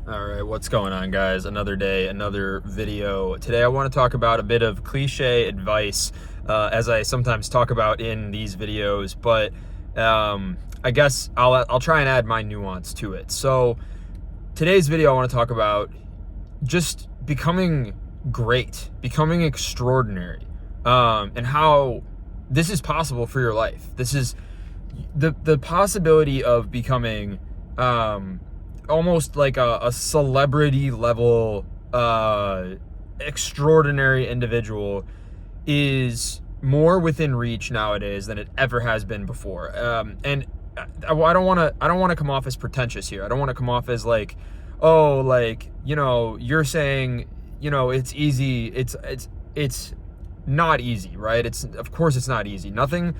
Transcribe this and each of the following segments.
All right, what's going on, guys? Another day, another video. Today I want to talk about a bit of cliche advice, as I sometimes talk about in these videos, but I guess I'll try and add my nuance to it. So today's video I want to talk about just becoming great, becoming extraordinary, and how this is possible for your life. This is the possibility of becoming almost like a celebrity level extraordinary individual is more within reach nowadays than it ever has been before. And I don't want to come off as pretentious here. I don't want to come off as like, oh, like, you're saying, it's easy. It's not easy, right? Of course it's not easy. Nothing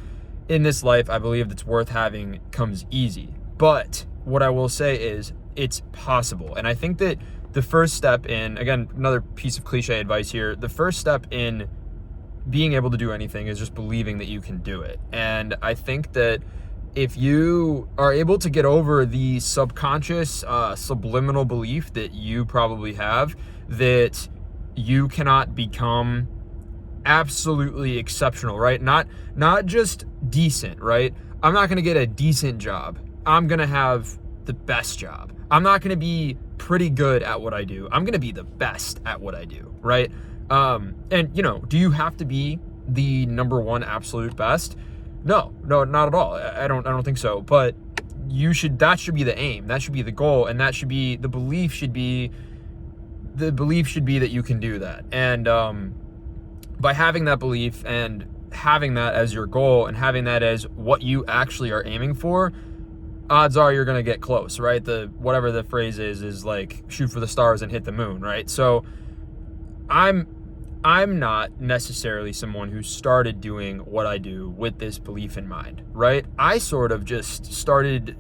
in this life, I believe, that's worth having comes easy. But what I will say is it's possible. And I think that the first step in, again, another piece of cliche advice here, the first step in being able to do anything is just believing that you can do it. And I think that if you are able to get over the subconscious, subliminal belief that you probably have that you cannot become absolutely exceptional, right? Not just decent, right? I'm not going to get a decent job. I'm going to have the best job. I'm not going to be pretty good at what I do. I'm going to be the best at what I do, right? And do you have to be the number one absolute best? No, not at all. I don't think so. But that should be the aim. That should be the goal. And that should be, the belief should be that you can do that. And, by having that belief and having that as your goal and having that as what you actually are aiming for, odds are you're going to get close, right? Whatever the phrase is like shoot for the stars and hit the moon, right? So I'm not necessarily someone who started doing what I do with this belief in mind, right? I sort of just started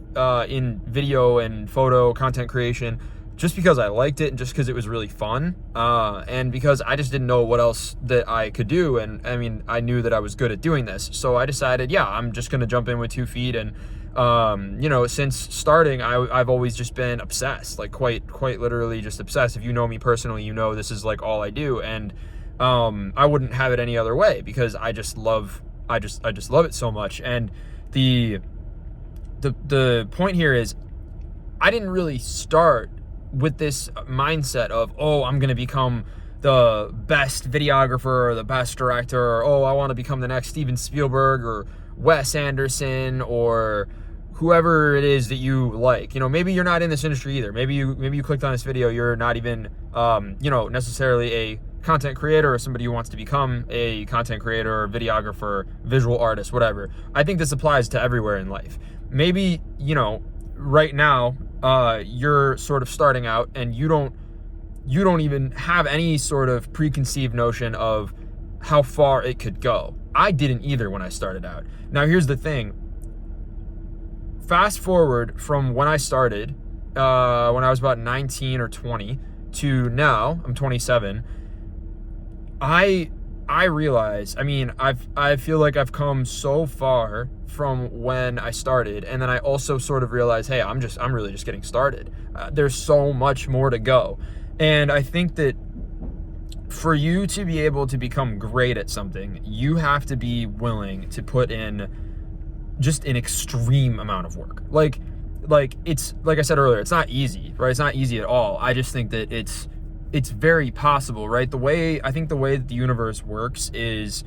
in video and photo content creation just because I liked it and just because it was really fun, and because I just didn't know what else that I could do. And I mean, I knew that I was good at doing this, so I decided, yeah, I'm just going to jump in with 2 feet. And since starting, I've always just been obsessed, like quite literally just obsessed. If you know me personally, this is like all I do. And I wouldn't have it any other way because I just love it so much. And the point here is, I didn't really start with this mindset of, oh, I'm going to become the best videographer or the best director, or, oh, I want to become the next Steven Spielberg or Wes Anderson or whoever it is that you like. Maybe you're not in this industry either. Maybe you clicked on this video, you're not even necessarily a content creator or somebody who wants to become a content creator or videographer, visual artist, whatever. I think this applies to everywhere in life. Maybe, right now, you're sort of starting out and you don't even have any sort of preconceived notion of how far it could go. I didn't either when I started out. Now, here's the thing. Fast forward from when I started, when I was about 19 or 20 to now, I'm 27. I realize, I feel like I've come so far from when I started, and then I also sort of realize, hey, I'm really just getting started. There's so much more to go. And I think that for you to be able to become great at something, you have to be willing to put in just an extreme amount of work. Like it's, like I said earlier, it's not easy, right? It's not easy at all. I just think that it's very possible, right? I think the way that the universe works is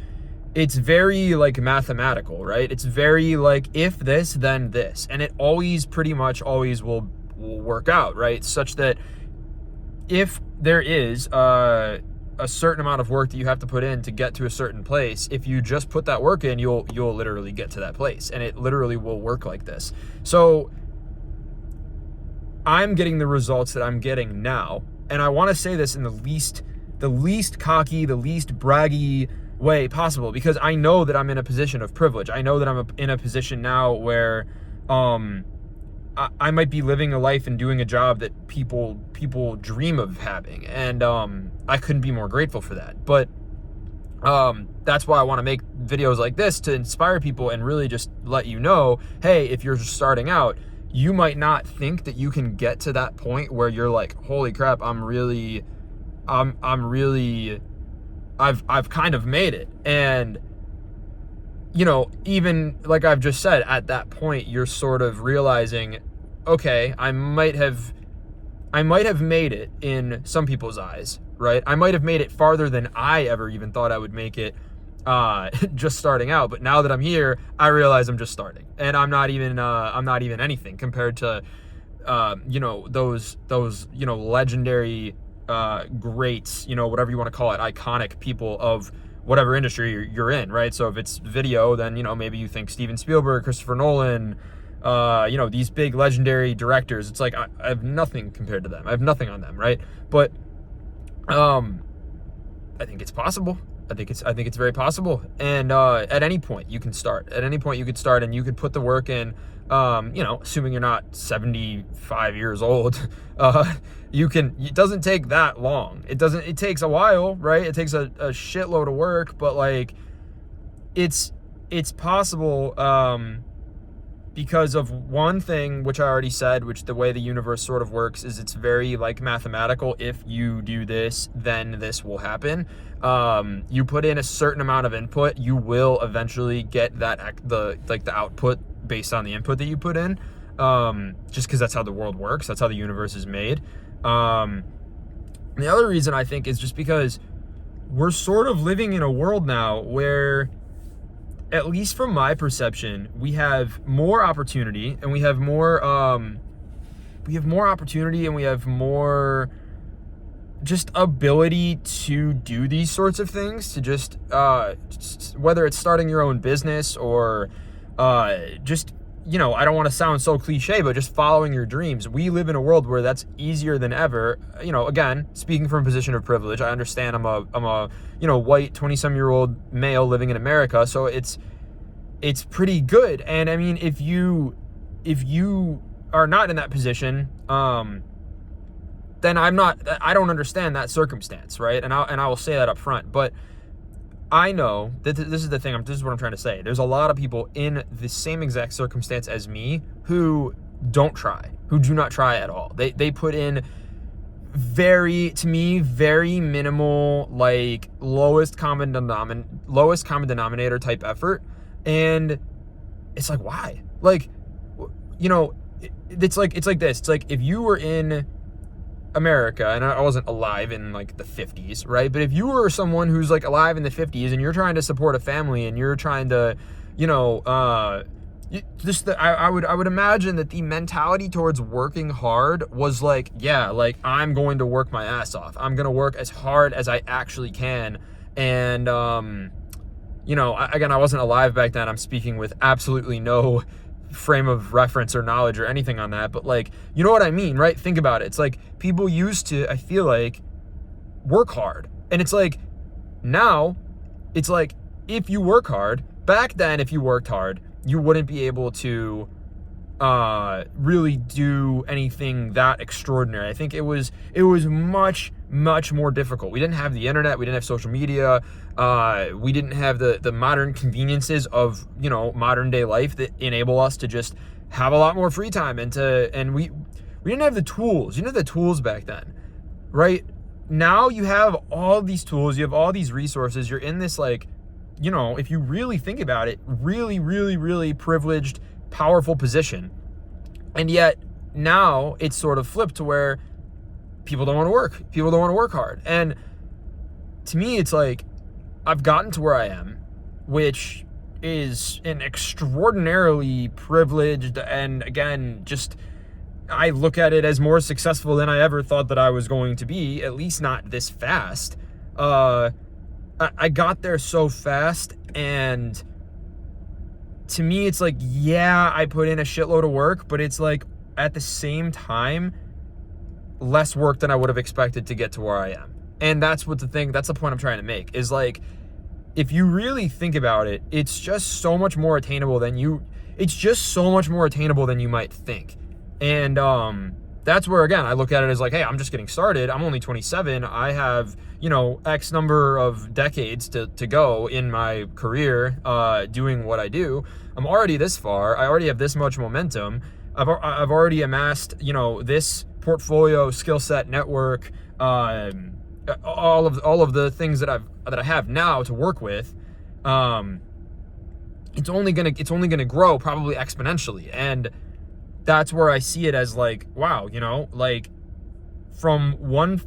it's very like mathematical, right? It's very like, if this, then this. And it pretty much always will work out, right? Such that if there is a certain amount of work that you have to put in to get to a certain place, if you just put that work in, you'll literally get to that place. And it literally will work like this. So I'm getting the results that I'm getting now. And I want to say this in the least cocky, the least braggy way possible, because I know that I'm in a position of privilege. I know that I'm in a position now where I might be living a life and doing a job that people dream of having. And I couldn't be more grateful for that. But that's why I want to make videos like this, to inspire people and really just let you know, hey, if you're just starting out, you might not think that you can get to that point where you're like, holy crap, I've kind of made it. And, you know, even like I've just said, at that point, you're sort of realizing, okay, I might have made it in some people's eyes, right? I might have made it farther than I ever even thought I would make it, just starting out. But now that I'm here, I realize I'm just starting, and I'm not even anything compared to, you know, those, you know, legendary, greats, you know, whatever you want to call it, iconic people of whatever industry you're in, right? So if it's video, then, you know, maybe you think Steven Spielberg, Christopher Nolan, you know, these big legendary directors. It's like, I have nothing compared to them. I have nothing on them, right? But, I think it's possible. I think it's very possible. And, at any point you can start. At any point you could start, and you could put the work in, you know, assuming you're not 75 years old, it doesn't take that long. It takes a while, right? It takes a shitload of work, but like, it's possible, because of one thing, which I already said, which the way the universe sort of works is it's very like mathematical. If you do this, then this will happen. You put in a certain amount of input, you will eventually get the output based on the input that you put in. Just because that's how the world works. That's how the universe is made. And the other reason I think is just because we're sort of living in a world now where, at least from my perception, we have more opportunity, and we have more opportunity, and we have more just ability to do these sorts of things, to just whether it's starting your own business or just, you know, I don't want to sound so cliche, but just following your dreams. We live in a world where that's easier than ever. You know, again, speaking from a position of privilege, I understand I'm a you know, white 20-some-year-old male living in America, so it's pretty good. And I mean, if you are not in that position, then I don't understand that circumstance, right? And I will say that up front. But I know that this is the thing. This is what I'm trying to say. There's a lot of people in the same exact circumstance as me who don't try, who do not try at all. They put in very minimal, like lowest common denominator type effort. And it's like, why? Like, you know, it's like this. It's like if you were in America, and I wasn't alive in like the 50s, right? But if you were someone who's like alive in the 50s and you're trying to support a family and you're trying to, you know, I would imagine that the mentality towards working hard was like, yeah, like I'm going to work my ass off. I'm going to work as hard as I actually can. And, you know, again, I wasn't alive back then. I'm speaking with absolutely no frame of reference or knowledge or anything on that, but like, you know what I mean, right? Think about it. It's like people used to, I feel like, work hard. And it's like, now it's like, if you work hard, back then, if you worked hard, you wouldn't be able to really do anything that extraordinary. I think it was much more difficult. We didn't have the internet, we didn't have social media, we didn't have the modern conveniences of, you know, modern day life that enable us to just have a lot more free time, and we didn't have the tools. You didn't have the tools back then, right? Now you have all these tools, you have all these resources, you're in this, like, you know, if you really think about it, really privileged, powerful position. And yet now it's sort of flipped to where people don't want to work. People don't want to work hard. And to me, it's like, I've gotten to where I am, which is an extraordinarily privileged, and again, just, I look at it as more successful than I ever thought that I was going to be, at least not this fast. I got there so fast, and to me, it's like, yeah, I put in a shitload of work, but it's like, at the same time, less work than I would have expected to get to where I am. And that's the point I'm trying to make, is like, if you really think about it, it's just so much more attainable than you might think. And that's where, again, I look at it as like, hey, I'm just getting started. I'm only 27. I have, you know, X number of decades to go in my career, doing what I do. I'm already this far. I already have this much momentum. I've already amassed, you know, this portfolio, skill set, network, all of the things that I have now to work with. It's only gonna grow probably exponentially, and that's where I see it as like, wow, you know, like from one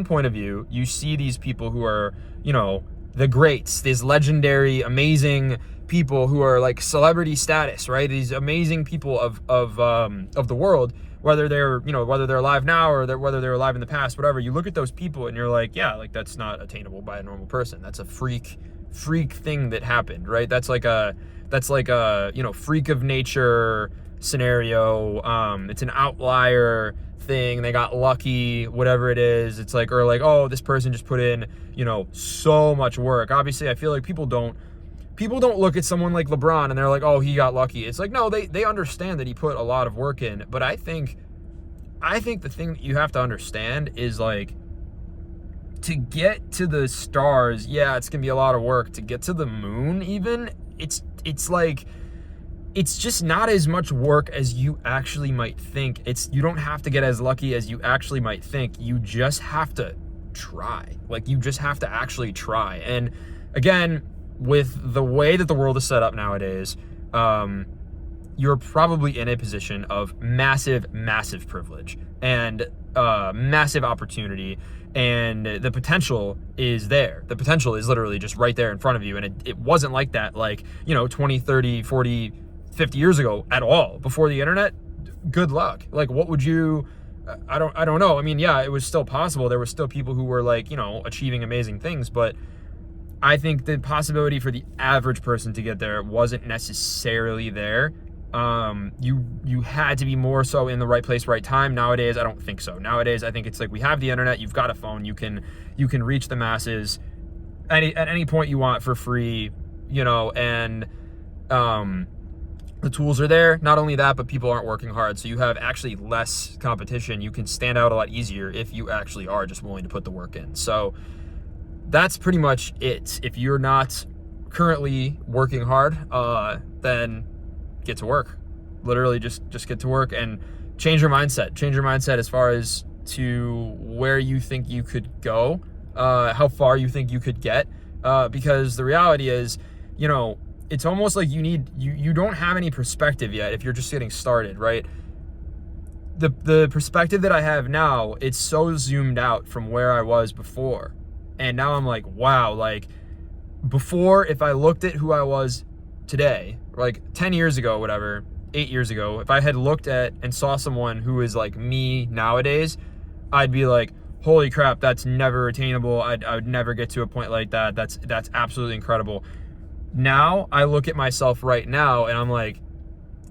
point of view, you see these people who are, you know, the greats, these legendary, amazing people who are like celebrity status, right? These amazing people of the world, whether they're alive now or whether they're alive in the past, whatever. You look at those people and you're like, yeah, like that's not attainable by a normal person. That's a freak thing that happened, right? That's like a you know, freak of nature scenario. It's an outlier thing. They got lucky, whatever it is. It's like, or like, oh, this person just put in, you know, so much work. Obviously, I feel like people don't look at someone like LeBron and they're like, oh, he got lucky. It's like, no, they understand that he put a lot of work in. But I think the thing that you have to understand is like, to get to the stars, yeah, it's gonna be a lot of work. To get to the moon, even, it's like, it's just not as much work as you actually might think. You don't have to get as lucky as you actually might think. You just have to try. Like, you just have to actually try. And again, with the way that the world is set up nowadays, you're probably in a position of massive privilege and massive opportunity, and the potential is there. The potential is literally just right there in front of you, and it wasn't like that, like, you know, 20, 30, 40, 50 years ago at all. Before the internet, good luck. Like, what would you, I don't know. I mean, yeah, it was still possible. There were still people who were like, you know, achieving amazing things, but I think the possibility for the average person to get there wasn't necessarily there. You had to be more so in the right place, right time. Nowadays, I don't think so. Nowadays, I think it's like, we have the internet, you've got a phone, you can reach the masses at any point you want for free, you know, and the tools are there. Not only that, but people aren't working hard, so you have actually less competition. You can stand out a lot easier if you actually are just willing to put the work in. So that's pretty much it. If you're not currently working hard, then get to work. Literally just get to work and change your mindset. Change your mindset as far as to where you think you could go, how far you think you could get, because the reality is, you know, it's almost like you don't have any perspective yet if you're just getting started, right? The perspective that I have now, it's so zoomed out from where I was before. And now I'm like, wow, like before, if I looked at who I was today, like 10 years ago, whatever, 8 years ago, if I had looked at and saw someone who is like me nowadays, I'd be like, holy crap, that's never attainable. I would never get to a point like that. That's absolutely incredible. Now I look at myself right now and I'm like,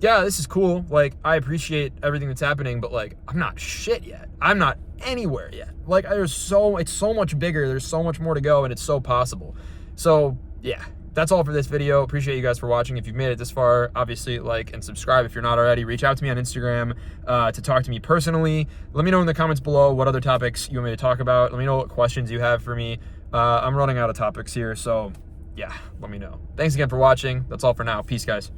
yeah, this is cool. Like, I appreciate everything that's happening, but like, I'm not shit yet. I'm not anywhere yet. Like, it's so much bigger. There's so much more to go, and it's so possible. So yeah, that's all for this video. Appreciate you guys for watching. If you've made it this far, obviously like and subscribe if you're not already. Reach out to me on Instagram to talk to me personally. Let me know in the comments below what other topics you want me to talk about. Let me know what questions you have for me. I'm running out of topics here, so yeah, let me know. Thanks again for watching. That's all for now. Peace, guys.